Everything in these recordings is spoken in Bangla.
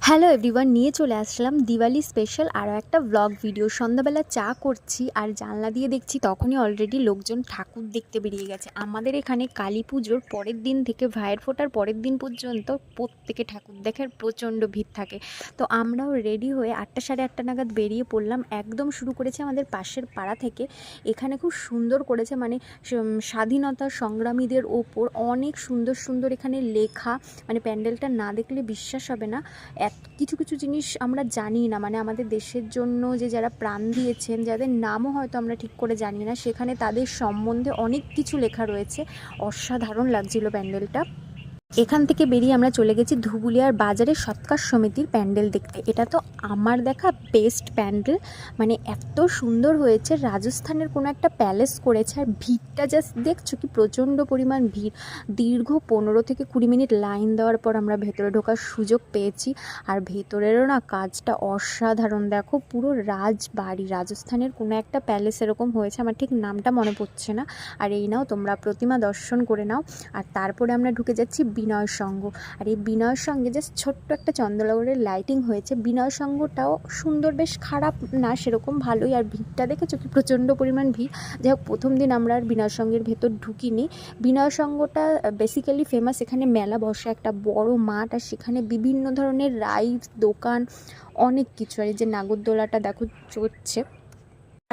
হ্যালো এভরিওয়ান, নিয়ে চলে আসলাম দিওয়ালি স্পেশাল আরও একটা ব্লগ ভিডিও। সন্ধ্যাবেলা চা করছি আর জানলা দিয়ে দেখছি তখনই অলরেডি লোকজন ঠাকুর দেখতে বেরিয়ে গেছে। আমাদের এখানে কালী পুজোর পরের দিন থেকে ভাইয়ের ফোঁটার পরের দিন পর্যন্ত প্রত্যেকে ঠাকুর দেখার প্রচণ্ড ভিড় থাকে। তো আমরাও রেডি হয়ে 8টা সাড়ে 8টা নাগাদ বেরিয়ে পড়লাম। একদম শুরু করেছে আমাদের পাশের পাড়া থেকে। এখানে খুব সুন্দর করেছে, মানে স্বাধীনতা সংগ্রামীদের ওপর অনেক সুন্দর সুন্দর এখানে লেখা। মানে প্যান্ডেলটা না দেখলে বিশ্বাস হবে না, কিছু কিছু জিনিস আমরা জানি না, মানে আমাদের দেশের জন্য যে যারা প্রাণ দিয়েছেন, যাদের নামও হয়তো আমরা ঠিক করে জানি না, সেখানে তাদের সম্বন্ধে অনেক কিছু লেখা রয়েছে। অসাধারণ লাগছিল প্যান্ডেলটা। এখান থেকে বেরিয়ে আমরা চলে গেছি ধুবুলিয়ার বাজারে সৎকার সমিতির প্যান্ডেল দেখতে। এটা তো আমার দেখা বেস্ট প্যান্ডেল, মানে এত সুন্দর হয়েছে। রাজস্থানের কোনো একটা প্যালেস করেছে, আর ভিড়টা জাস্ট দেখছো কি প্রচণ্ড পরিমাণ ভিড়। দীর্ঘ 15 থেকে 20 মিনিট লাইন দেওয়ার পর আমরা ভেতরে ঢোকার সুযোগ পেয়েছি। আর ভেতরেরও না কাজটা অসাধারণ। দেখো পুরো রাজবাড়ি, রাজস্থানের কোনো একটা প্যালেস এরকম হয়েছে, আমার ঠিক নামটা মনে পড়ছে না। আর এই নাও তোমরা প্রতিমা দর্শন করে নাও। আর তারপরে আমরা ঢুকে যাচ্ছি বিনয় সংঘ। আর এই বিনয় সঙ্গে জাস্ট ছোট্ট একটা চন্দ্রনগরের লাইটিং হয়েছে। বিনয় সংঘটাও সুন্দর, বেশ খারাপ না, সেরকম ভালোই। আর ভিড়টা দেখেছো কি প্রচণ্ড পরিমাণ ভিড়। যাই হোক, প্রথম দিন আমরা আর বিনয় সংঘের ভেতর ঢুকিনি। বিনয় সংঘটা বেসিক্যালি ফেমাস, এখানে মেলা বসে, একটা বড় মাঠ, আর সেখানে বিভিন্ন ধরনের রাইড, দোকান, অনেক কিছু। আর এই যে নাগরদোলাটা দেখো চড়ছে।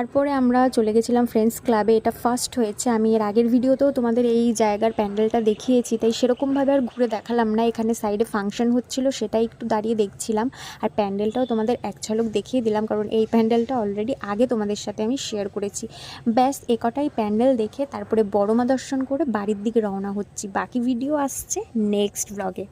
তারপরে আমরা চলে গেছিলাম ফ্রেন্ডস ক্লাবে। এটা ফার্স্ট হয়েছে, আমি এর আগের ভিডিওতেও তোমাদের এই জায়গার প্যান্ডেলটা দেখিয়েছি, তাই সেরকমভাবে আর ঘুরে দেখালাম না। এখানে সাইডে ফাংশন হচ্ছিল, সেটাই একটু দাঁড়িয়ে দেখছিলাম। আর প্যান্ডেলটাও তোমাদের এক ঝলক দেখিয়ে দিলাম, কারণ এই প্যান্ডেলটা অলরেডি আগে তোমাদের সাথে আমি শেয়ার করেছি। ব্যাস কটাই প্যান্ডেল দেখে তারপরে বড়মা দর্শন করে বাড়ির দিকে রওনা হচ্ছি। বাকি ভিডিও আসছে নেক্সট ব্লগে।